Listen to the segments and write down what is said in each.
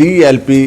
TLP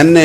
NA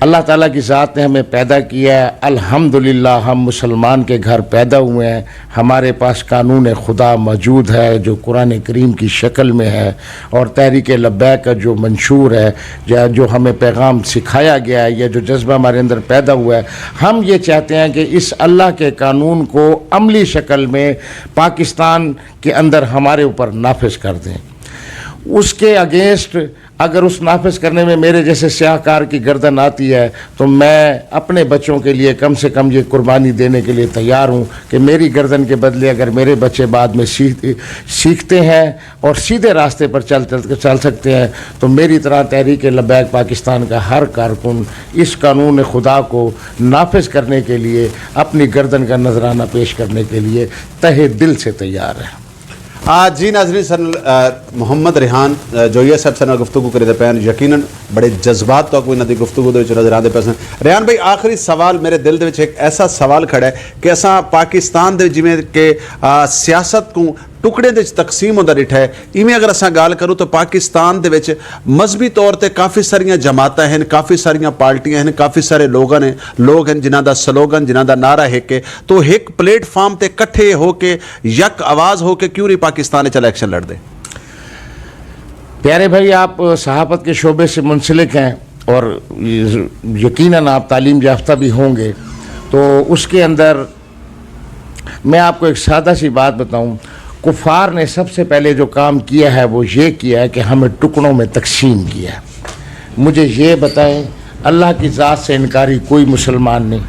اللہ تعالیٰ کی ذات نے ہمیں پیدا کیا ہے، الحمدللہ ہم مسلمان کے گھر پیدا ہوئے ہیں، ہمارے پاس قانون خدا موجود ہے جو قرآن کریم کی شکل میں ہے، اور تحریک لبیک کا جو منشور ہے، جو ہمیں پیغام سکھایا گیا ہے، یا جو جذبہ ہمارے اندر پیدا ہوا ہے، ہم یہ چاہتے ہیں کہ اس اللہ کے قانون کو عملی شکل میں پاکستان کے اندر ہمارے اوپر نافذ کر دیں۔ اس کے اگینسٹ اگر اس نافذ کرنے میں میرے جیسے سیاہ کار کی گردن آتی ہے تو میں اپنے بچوں کے لیے کم سے کم یہ قربانی دینے کے لیے تیار ہوں کہ میری گردن کے بدلے اگر میرے بچے بعد میں سیکھتے ہیں اور سیدھے راستے پر چل سکتے ہیں تو میری طرح تحریک لبیک پاکستان کا ہر کارکن اس قانون خدا کو نافذ کرنے کے لیے اپنی گردن کا نذرانہ پیش کرنے کے لیے تہہ دل سے تیار ہے۔ جی ناظرین، سر محمد ریحان جو یہ صاحب سن گفتگو کرے پین یقیناً بڑے جذبات تو کوئی نہ گفتگو دے نظر آتے پے سن۔ ریحان بھائی آخری سوال میرے دل دے ایک ایسا سوال کھڑا ہے کہ اساں پاکستان دے جویں کہ سیاست کو ٹکڑے دے تقسیم ہوندا ڈٹھا ہے، ایویں اگر اساں گال کروں تو پاکستان دے وچ مذہبی طور تے کافی ساریاں جماعتاں ہیں، کافی ساریاں پارٹیاں ہیں، کافی سارے لوگ ہیں جنہاں دا سلوگن جنہاں دا نعرہ ہے کہ تو ایک پلیٹ فارم تے کٹھے ہو کے یک آواز ہو کے کیوں نہیں پاکستان وچ الیکشن لڑ دے؟ پیارے بھائی، آپ صحافت کے شعبے سے منسلک ہیں اور یقیناً آپ تعلیم یافتہ بھی ہوں گے، تو اس کے اندر میں آپ کو ایک سادہ سی بات بتاؤں۔ کفار نے سب سے پہلے جو کام کیا ہے وہ یہ کیا ہے کہ ہمیں ٹکڑوں میں تقسیم کیا ہے۔ مجھے یہ بتائیں، اللہ کی ذات سے انکاری کوئی مسلمان نہیں،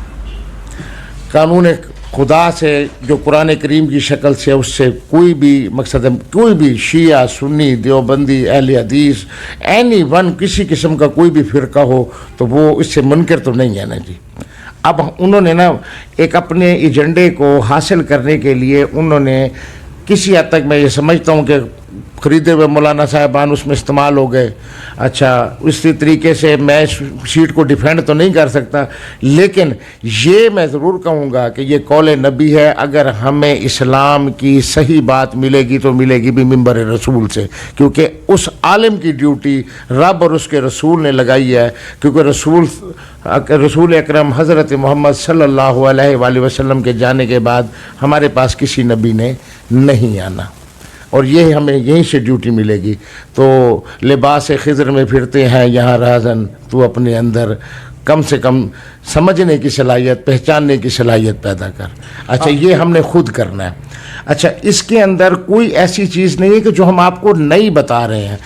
قانون خدا سے جو قرآن کریم کی شکل سے اس سے کوئی بھی مقصد ہے، کوئی بھی شیعہ، سنی، دیوبندی، اہل حدیث، اینی ون، کسی قسم کا کوئی بھی فرقہ ہو تو وہ اس سے منکر تو نہیں ہے نا جی۔ اب انہوں نے نا ایک اپنے ایجنڈے کو حاصل کرنے کے لیے انہوں نے کسی حد تک میں یہ سمجھتا ہوں کہ خریدے ہوئے مولانا صاحبان اس میں استعمال ہو گئے۔ اچھا، اسی طریقے سے میں سیٹ کو ڈیفینڈ تو نہیں کر سکتا، لیکن یہ میں ضرور کہوں گا کہ یہ قول نبی ہے۔ اگر ہمیں اسلام کی صحیح بات ملے گی تو ملے گی بھی منبر رسول سے، کیونکہ اس عالم کی ڈیوٹی رب اور اس کے رسول نے لگائی ہے، کیونکہ رسول اکرم حضرت محمد صلی اللہ علیہ وآلہ وسلم کے جانے کے بعد ہمارے پاس کسی نبی نے نہیں آنا، اور یہ ہمیں یہیں سے ڈیوٹی ملے گی۔ تو لباس خضر میں پھرتے ہیں یہاں رازن، تو اپنے اندر کم سے کم سمجھنے کی صلاحیت، پہچاننے کی صلاحیت پیدا کر۔ اچھا، یہ ہم نے خود کرنا ہے۔ اچھا، اس کے اندر کوئی ایسی چیز نہیں ہے کہ جو ہم آپ کو نہیں بتا رہے ہیں۔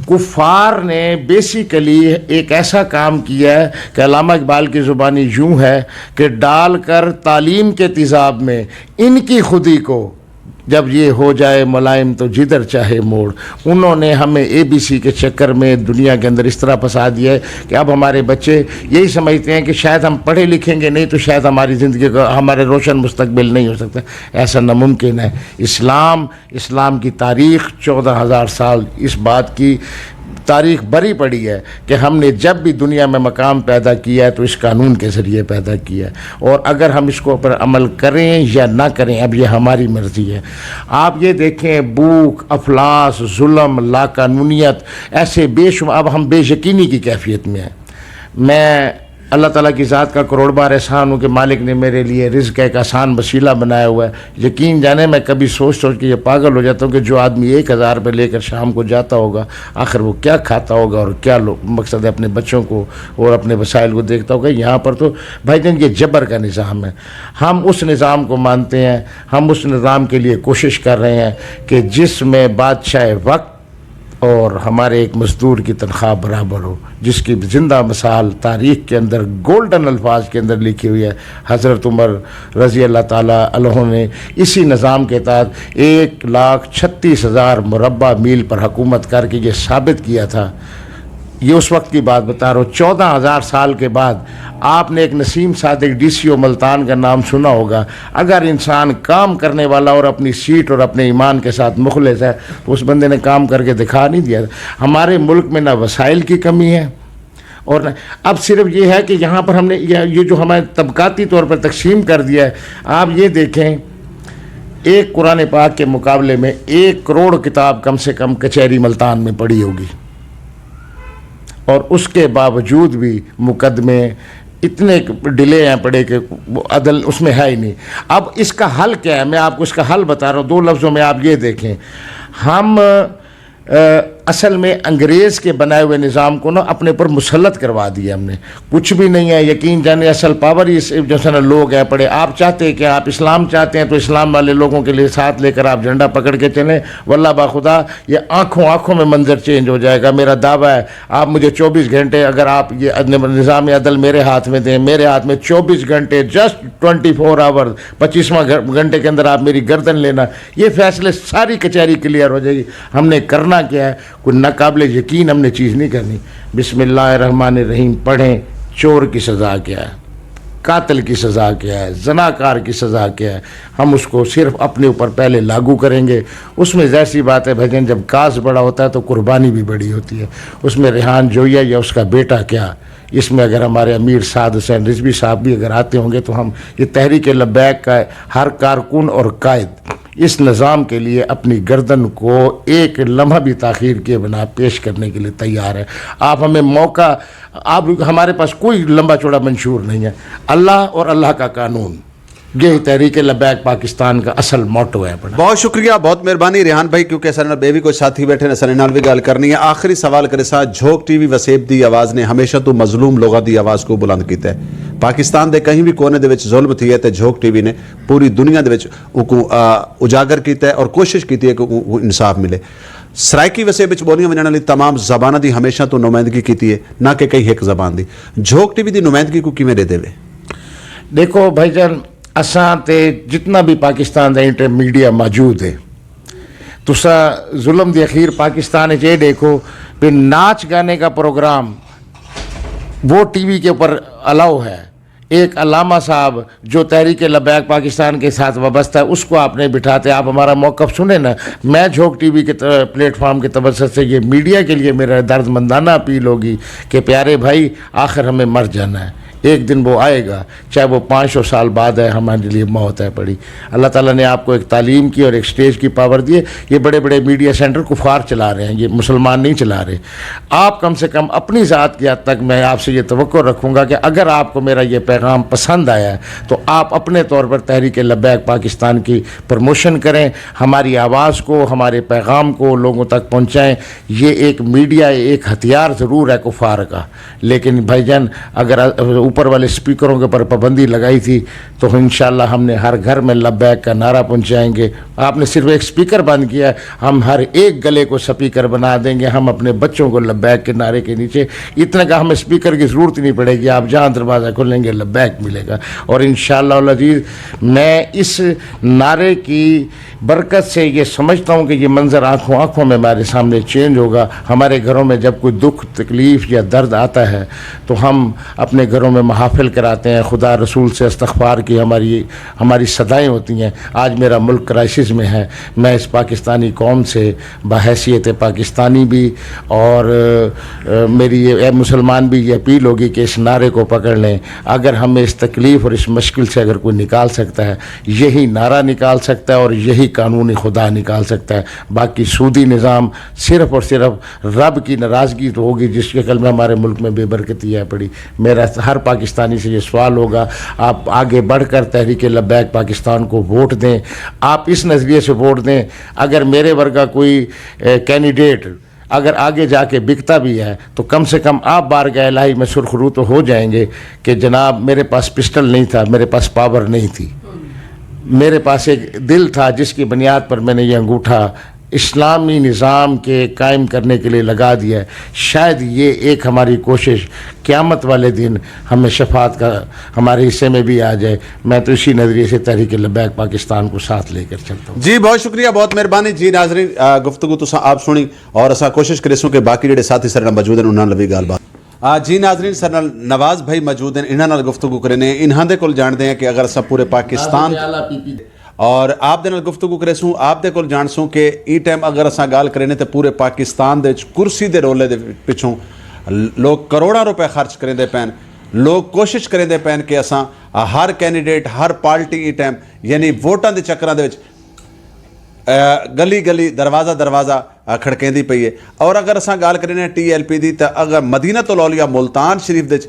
کفار نے بیسیکلی ایک ایسا کام کیا ہے کہ علامہ اقبال کی زبانی یوں ہے کہ ڈال کر تعلیم کے تیزاب میں ان کی خودی کو جب یہ ہو جائے ملائم تو جدھر چاہے موڑ۔ انہوں نے ہمیں اے بی سی کے چکر میں دنیا کے اندر اس طرح پھنسا دیا ہے کہ اب ہمارے بچے یہی سمجھتے ہیں کہ شاید ہم پڑھے لکھیں گے نہیں تو شاید ہماری زندگی کا ہمارے روشن مستقبل نہیں ہو سکتا۔ ایسا ناممکن ہے۔ اسلام کی تاریخ 14,000 سال اس بات کی تاریخ بری پڑی ہے کہ ہم نے جب بھی دنیا میں مقام پیدا کیا ہے تو اس قانون کے ذریعے پیدا کیا ہے، اور اگر ہم اس کو پر عمل کریں یا نہ کریں اب یہ ہماری مرضی ہے۔ آپ یہ دیکھیں، بھوک، افلاس، ظلم، لاقانونیت، ایسے بے شمار، اب ہم بے یقینی کی کیفیت میں ہیں۔ میں اللہ تعالیٰ کی ذات کا کروڑ بار احسان ہوں کہ مالک نے میرے لیے رزق ایک آسان وسیلہ بنایا ہوا ہے۔ یقین جانے میں کبھی سوچ کے یہ پاگل ہو جاتا ہوں کہ جو آدمی 1,000 روپے لے کر شام کو جاتا ہوگا آخر وہ کیا کھاتا ہوگا اور کیا مقصد ہے اپنے بچوں کو اور اپنے وسائل کو دیکھتا ہوگا۔ یہاں پر تو بھائی جان یہ جبر کا نظام ہے۔ ہم اس نظام کو مانتے ہیں، ہم اس نظام کے لیے کوشش کر رہے ہیں کہ جس میں بادشاہ وقت اور ہمارے ایک مزدور کی تنخواہ برابر ہو، جس کی زندہ مثال تاریخ کے اندر گولڈن الفاظ کے اندر لکھی ہوئی ہے۔ حضرت عمر رضی اللہ تعالیٰ عنہ نے اسی نظام کے تحت 1,36,000 مربع میل پر حکومت کر کے یہ ثابت کیا تھا۔ یہ اس وقت کی بات بتا رہا ہوں۔ 14,000 سال کے بعد آپ نے ایک نسیم صادق ڈی سی او ملتان کا نام سنا ہوگا۔ اگر انسان کام کرنے والا اور اپنی سیٹ اور اپنے ایمان کے ساتھ مخلص ہے تو اس بندے نے کام کر کے دکھا نہیں دیا۔ ہمارے ملک میں نہ وسائل کی کمی ہے، اور اب صرف یہ ہے کہ یہاں پر ہم نے یہ جو ہمیں طبقاتی طور پر تقسیم کر دیا ہے۔ آپ یہ دیکھیں، ایک قرآن پاک کے مقابلے میں 1 کروڑ کتاب کم سے کم کچہری ملتان میں پڑھی ہوگی۔ اور اس کے باوجود بھی مقدمے اتنے ڈیلے ہیں پڑے کہ عدل اس میں ہے ہی نہیں. اب اس کا حل کیا ہے؟ میں آپ کو اس کا حل بتا رہا ہوں 2 لفظوں میں. آپ یہ دیکھیں، ہم اصل میں انگریز کے بنائے ہوئے نظام کو نا اپنے پر مسلط کروا دیا ہم نے. کچھ بھی نہیں ہے، یقین جانے اصل پاور ہی جیسے نا لوگ ہیں پڑے. آپ چاہتے ہیں کہ آپ اسلام چاہتے ہیں تو اسلام والے لوگوں کے لیے ساتھ لے کر آپ جھنڈا پکڑ کے چلیں، واللہ باخدا یہ آنکھوں میں منظر چینج ہو جائے گا. میرا دعویٰ ہے آپ مجھے 24 گھنٹے اگر آپ یہ نظام عدل میرے ہاتھ میں دیں، میرے ہاتھ میں 24 گھنٹے جسٹ 24 آور 25واں گھنٹے کے اندر آپ میری گردن لینا، یہ فیصلے ساری کچہری کلیئر ہو جائے گی. ہم نے کرنا کیا ہے؟ کوئی ناقابل یقین ہم نے چیز نہیں کرنی. بسم اللہ الرحمن الرحیم پڑھیں. چور کی سزا کیا ہے؟ قاتل کی سزا کیا ہے؟ زناکار کی سزا کیا ہے؟ ہم اس کو صرف اپنے اوپر پہلے لاگو کریں گے. اس میں ظاہر بات ہے بھجن، جب کاز بڑا ہوتا ہے تو قربانی بھی بڑی ہوتی ہے. اس میں ریحان جویا یا اس کا بیٹا کیا، اس میں اگر ہمارے امیر سعد حسین رضوی صاحب بھی اگر آتے ہوں گے تو ہم یہ تحریک لبیک کا ہر کارکن اور قائد اس نظام کے لیے اپنی گردن کو ایک لمحہ بھی تاخیر کے بنا پیش کرنے کے لیے تیار ہے. آپ ہمیں موقع، آپ ہمارے پاس کوئی لمبا چوڑا منشور نہیں ہے. اللہ اور اللہ کا قانون، یہ تحریک لبیک پاکستان کا اصل موٹو ہے. بہت شکریہ، بہت مہربانی ریحان بھائی. کیونکہ سر بیوی کو ساتھی بیٹھے نے سر نال بھی گل کرنی ہے. آخری سوال کرے سا، جھوک ٹی وی وسیب دی آواز نے ہمیشہ تو مظلوم لوگاں دی آواز کو بلند کیتا ہے. پاکستان دے کہیں بھی کونے دے وچ ظلم تھی ہے تے جھوک ٹی وی نے پوری دنیا دے وچ اجاگر کیتا ہے اور کوشش کیتی ہے کہ انصاف ملے. سرائکی وسیب وچ بولیاں ونجن والی تمام زباناں دی ہمیشہ تو نمائندگی کیتی ہے، نہ کہ کئی ایک زبان دی. جھوک ٹی وی دی نمائندگی کو کیویں دے دے وے؟ دیکھو بھائی جان، اساں تے جتنا بھی پاکستان دا انٹر میڈیا موجود ہے، تسا ظلم دی اخیر پاکستان یہ دیکھو پھر ناچ گانے کا پروگرام وہ ٹی وی کے اوپر الاؤ ہے. ایک علامہ صاحب جو تحریک لبیک پاکستان کے ساتھ وابستہ ہے، اس کو آپ نے بٹھاتے. آپ ہمارا موقف سنیں نا. میں جھوک ٹی وی کے پلیٹ فارم کے توسط سے یہ میڈیا کے لیے میرا درد مندانہ اپیل ہوگی کہ پیارے بھائی، آخر ہمیں مر جانا ہے. ایک دن وہ آئے گا، چاہے وہ 500 سال بعد ہے، ہمارے لیے موت ہے پڑی. اللہ تعالیٰ نے آپ کو ایک تعلیم کی اور ایک سٹیج کی پاور دی ہے. یہ بڑے بڑے میڈیا سینٹر کفار چلا رہے ہیں، یہ مسلمان نہیں چلا رہے. آپ کم سے کم اپنی ذات کی حد تک میں آپ سے یہ توقع رکھوں گا کہ اگر آپ کو میرا یہ پیغام پسند آیا ہے تو آپ اپنے طور پر تحریک لبیک پاکستان کی پروموشن کریں، ہماری آواز کو، ہمارے پیغام کو لوگوں تک پہنچائیں. یہ ایک میڈیا ایک ہتھیار ضرور ہے کفار کا، لیکن بھائی جان اگر اوپر والے سپیکروں کے اوپر پابندی لگائی تھی تو انشاءاللہ ہم نے ہر گھر میں لبیک کا نعرہ پہنچائیں گے. آپ نے صرف ایک سپیکر بند کیا ہے، ہم ہر ایک گلے کو سپیکر بنا دیں گے. ہم اپنے بچوں کو لبیک کے نعرے کے نیچے اتنا کہ ہمیں سپیکر کی ضرورت نہیں پڑے گی. آپ جہاں دروازہ کھولیں گے لبیک ملے گا. اور انشاءاللہ العزیز میں اس نعرے کی برکت سے یہ سمجھتا ہوں کہ یہ منظر آنکھوں میں ہمارے سامنے چینج ہوگا. ہمارے گھروں میں جب کوئی دکھ تکلیف یا درد آتا ہے تو ہم اپنے گھروں میں محافل کراتے ہیں، خدا رسول سے استغفار کی ہماری صدائیں ہوتی ہیں. آج میرا ملک کرائسس میں ہے. میں اس پاکستانی قوم سے بحیثیت پاکستانی بھی اور میری یہ مسلمان بھی یہ اپیل ہوگی کہ اس نعرے کو پکڑ لیں. اگر ہمیں اس تکلیف اور اس مشکل سے اگر کوئی نکال سکتا ہے، یہی نعرہ نکال سکتا ہے اور یہی قانون خدا نکال سکتا ہے. باقی سودی نظام صرف اور صرف رب کی ناراضگی تو ہوگی جس کے کل میں ہمارے ملک میں بے برکتی ہے پڑی. میرا ہر پاکستانی سے یہ سوال ہوگا، آپ آگے بڑھ کر تحریک لبیک پاکستان کو ووٹ دیں. آپ اس نظریے سے ووٹ دیں، اگر میرے ورگا کوئی کینڈیڈیٹ اگر آگے جا کے بکتا بھی ہے تو کم سے کم آپ بارگاہ الہی میں سرخرو تو ہو جائیں گے کہ جناب میرے پاس پسٹل نہیں تھا، میرے پاس پاور نہیں تھی، میرے پاس ایک دل تھا جس کی بنیاد پر میں نے یہ انگوٹھا اسلامی نظام کے قائم کرنے کے لیے لگا دیا ہے. شاید یہ ایک ہماری کوشش قیامت والے دن ہمیں شفاعت کا ہمارے حصے میں بھی آ جائے. میں تو اسی نظریے سے تحریک لبیک پاکستان کو ساتھ لے کر چلتا ہوں. جی بہت شکریہ، بہت مہربانی. جی ناظرین، گفتگو تو آپ سنی اور اسا کوشش کرے سو کہ باقی جڑے ساتھی سر موجود ہیں انہاں لوی گل بات. جی ناظرین، سر نواز بھائی موجود ہیں، انہاں نال گفتگو کرنے انہاں دے کول جانتے ہیں کہ اگر اسا پورے پاکستان اور آپ دے نال گفتگو کرے سوں آپ دے کول جان سوں کہ ای ٹائم اگر اساں گال کرنے تے پورے پاکستان دے کرسی دے رولے دے پچھوں لوگ کروڑاں روپے خرچ کریں دے پین. لوگ کوشش کریں دے پین کہ اساں ہر کینڈیڈیٹ ہر پارٹی ای ٹائم یعنی ووٹاں دے چکراں دے وچ گلی گلی دروازہ دروازہ ਖੜਕੇਂਦੀ ਪਈ ਹੈ। ਔਰ ਅਗਰ ਅਸਾਂ ਗੱਲ ਕਰੀਏ TLP ਦੀ ਤਾਂ ਅਗਰ ਮਦੀਨਤੁਲ ਔਲੀਆ ਮੁਲਤਾਨ ਸ਼ਰੀਫ ਦੇ ਵਿੱਚ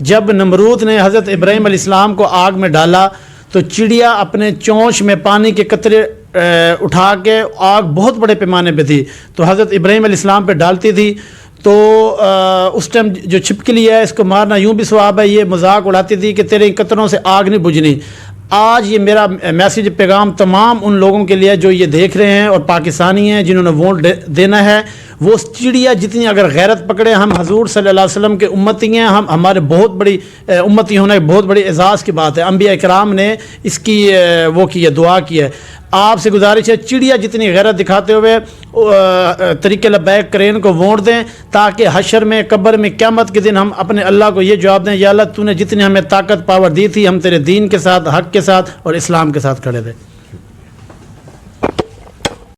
جب نمرود نے حضرت ابراہیم علیہ السلام کو آگ میں ڈالا تو چڑیا اپنے چونچ میں پانی کے قطرے اٹھا کے، آگ بہت بڑے پیمانے پہ تھی تو حضرت ابراہیم علیہ السلام پہ ڈالتی تھی، تو اس ٹائم جو چھپکلی ہے اس کو مارنا یوں بھی ثواب ہے، یہ مذاق اڑاتی تھی کہ تیرے قطروں سے آگ نہیں بجھنی۔ آج یہ میرا میسیج پیغام تمام ان لوگوں کے لیے جو یہ دیکھ رہے ہیں اور پاکستانی ہیں جنہوں نے ووٹ دینا ہے، وہ چڑیا جتنی اگر غیرت پکڑے، ہم حضور صلی اللہ علیہ وسلم کے امتی ہیں، ہمارے بہت بڑی امتی ہونا بہت بڑی اعزاز کی بات ہے، انبیاء کرام نے اس کی وہ کی ہے، دعا کی ہے۔ آپ سے گزارش ہے چڑیا جتنی غیرت دکھاتے ہوئے طریق لبیک کرین کو ووٹ دیں، تاکہ حشر میں، قبر میں، قیامت کے دن ہم اپنے اللہ کو یہ جواب دیں، یا اللہ تو نے جتنی ہمیں طاقت پاور دی تھی، ہم تیرے دین کے ساتھ، حق کے ساتھ اور اسلام کے ساتھ کھڑے تھے۔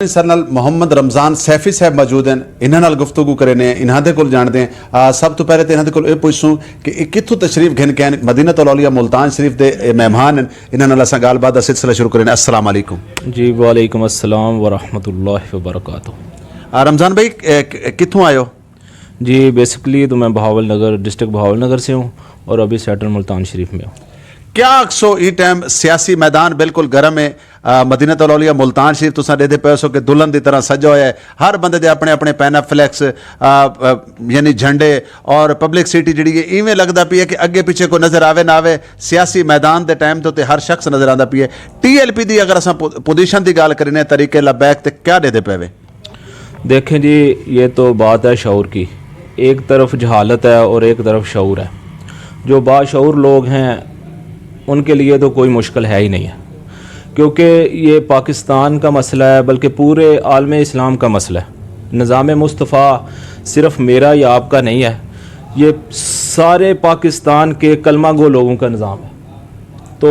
سرنل محمد رمضان سیفی صاحب موجود ہیں، انہاں نال گفتگو کرنے، انہاں دے کول جان دیں۔ سب تو پہلے تے انہاں دے کول اے پوچھوں کہ کتھوں تشریف گھن کے مدینہ الاولیاء ملتان شریف دے مہمان ہیں، انہاں نال اساں گل بات دا سلسلہ شروع کرنے۔ السلام علیکم۔ جی وعلیکم السلام ورحمۃ اللہ وبرکاتہ۔ رمضان بھائی کتھوں آئے ہو؟ جی بیسکلی تو میں بہاول نگر ڈسٹرکٹ بہاول نگر سے ہوں اور ابھی سیٹل ملتان شریف میں ہوں۔ کیا اکسو ای ٹائم سیاسی میدان بالکل گرم ہے، مدینہ الاولیاء ملتان شریف تساں دے پیسو کہ دلہن دی طرح سجا ہوا ہے، ہر بندے دے اپنے اپنے پینا فلیکس یعنی جھنڈے اور پبلک سٹی جڑی ہے ایویں لگدا پی ہے کہ اگے پیچھے کو نظر آوے نہ آوے، سیاسی میدان دے ٹائم تو تے ہر شخص نظر آندا پی ہے۔ ٹی ایل پی دی اگر اساں پوزیشن دی گل کرنے طریقے لبیک تے کیا دے پے وے؟ دیکھیں جی یہ تو بات ہے شعور کی، ایک طرف جہالت ہے اور ایک طرف شعور ہے۔ جو باشعور لوگ ہیں ان کے لیے تو کوئی مشکل ہے ہی نہیں ہے، کیونکہ یہ پاکستان کا مسئلہ ہے بلکہ پورے عالم اسلام کا مسئلہ ہے۔ نظام مصطفیٰ صرف میرا یا آپ کا نہیں ہے، یہ سارے پاکستان کے کلمہ گو لوگوں کا نظام ہے۔ تو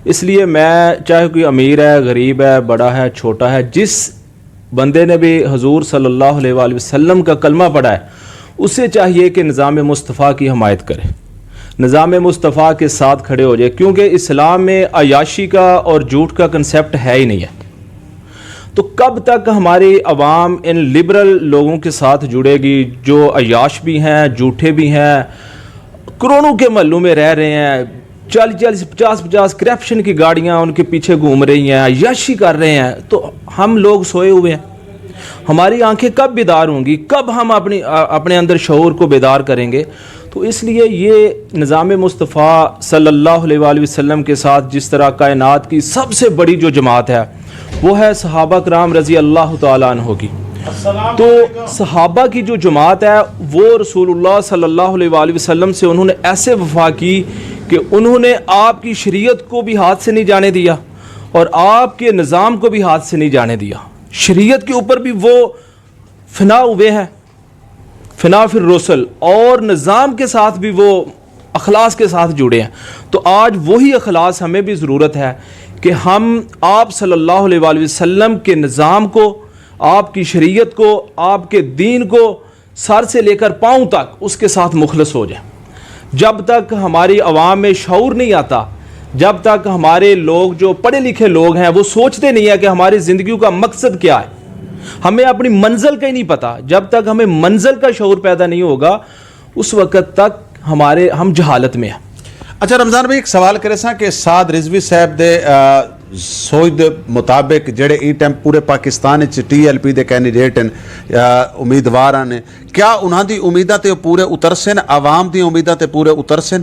اس لیے میں چاہے کوئی امیر ہے، غریب ہے، بڑا ہے، چھوٹا ہے، جس بندے نے بھی حضور صلی اللہ علیہ وآلہ وسلم کا کلمہ پڑھا ہے اسے چاہیے کہ نظام مصطفیٰ کی حمایت کرے، نظام مصطفیٰ کے ساتھ کھڑے ہو جائے، کیونکہ اسلام میں عیاشی کا اور جھوٹ کا کنسیپٹ ہے ہی نہیں ہے۔ تو کب تک ہماری عوام ان لبرل لوگوں کے ساتھ جڑے گی جو عیاش بھی ہیں، جھوٹے بھی ہیں، کروڑوں کے محلوں میں رہ رہے ہیں، 40 50 کرپشن کی گاڑیاں ان کے پیچھے گھوم رہی ہیں، عیاشی کر رہے ہیں، تو ہم لوگ سوئے ہوئے ہیں۔ ہماری آنکھیں کب بیدار ہوں گی؟ کب ہم اپنے اندر شعور کو بیدار کریں گے؟ تو اس لیے یہ نظام مصطفیٰ صلی اللہ علیہ وآلہ وسلم کے ساتھ جس طرح کائنات کی سب سے بڑی جو جماعت ہے وہ ہے صحابہ کرام رضی اللہ تعالیٰ عنہ کی۔ تو صحابہ کی جو جماعت ہے وہ رسول اللہ صلی اللہ علیہ وآلہ وسلم سے انہوں نے ایسے وفا کی کہ انہوں نے آپ کی شریعت کو بھی ہاتھ سے نہیں جانے دیا اور آپ کے نظام کو بھی ہاتھ سے نہیں جانے دیا۔ شریعت کے اوپر بھی وہ فنا ہوئے ہیں، فنا فی الرسل، اور نظام کے ساتھ بھی وہ اخلاص کے ساتھ جڑے ہیں۔ تو آج وہی اخلاص ہمیں بھی ضرورت ہے کہ ہم آپ صلی اللہ علیہ وآلہ وسلم کے نظام کو، آپ کی شریعت کو، آپ کے دین کو سر سے لے کر پاؤں تک اس کے ساتھ مخلص ہو جائیں۔ جب تک ہماری عوام میں شعور نہیں آتا، جب تک ہمارے لوگ جو پڑھے لکھے لوگ ہیں وہ سوچتے نہیں ہیں کہ ہماری زندگیوں کا مقصد کیا ہے، ہمیں اپنی منزل کا ہی نہیں پتا، جب تک ہمیں منزل کا شعور پیدا نہیں ہوگا اس وقت تک ہم جہالت میں ہیں۔ اچھا رمضان بھائی ایک سوال کرے سا کہ سعد رضوی صاحب دے سوچ دے مطابق جڑے ای ٹائم پورے پاکستان ٹی ایل پی دے کینڈیڈیٹ ہیں، امیدوار ہیں، کیا انہاں دی امیداں تے پورے اترسن، عوام دی امیداں تے پورے اترسن؟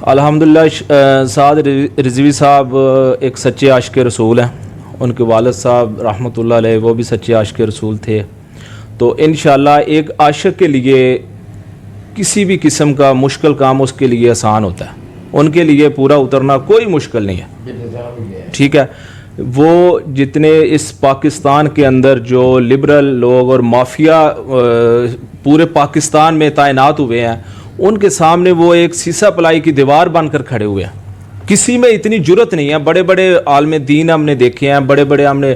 الحمدللہ سعد رضوی صاحب ایک سچے عاشق رسول ہیں، ان کے والد صاحب رحمۃ اللہ علیہ وہ بھی سچے عاشق رسول تھے۔ تو انشاءاللہ ایک عاشق کے لیے کسی بھی قسم کا مشکل کام اس کے لیے آسان ہوتا ہے، ان کے لیے پورا اترنا کوئی مشکل نہیں ہے، ٹھیک ہے۔ وہ جتنے اس پاکستان کے اندر جو لبرل لوگ اور مافیا پورے پاکستان میں تعینات ہوئے ہیں، ان کے سامنے وہ ایک سیسا پلائی کی دیوار بن کر کھڑے ہوئے ہیں۔ کسی میں اتنی جرت نہیں ہے، بڑے بڑے عالم دین ہم نے دیکھے ہیں، بڑے بڑے ہم نے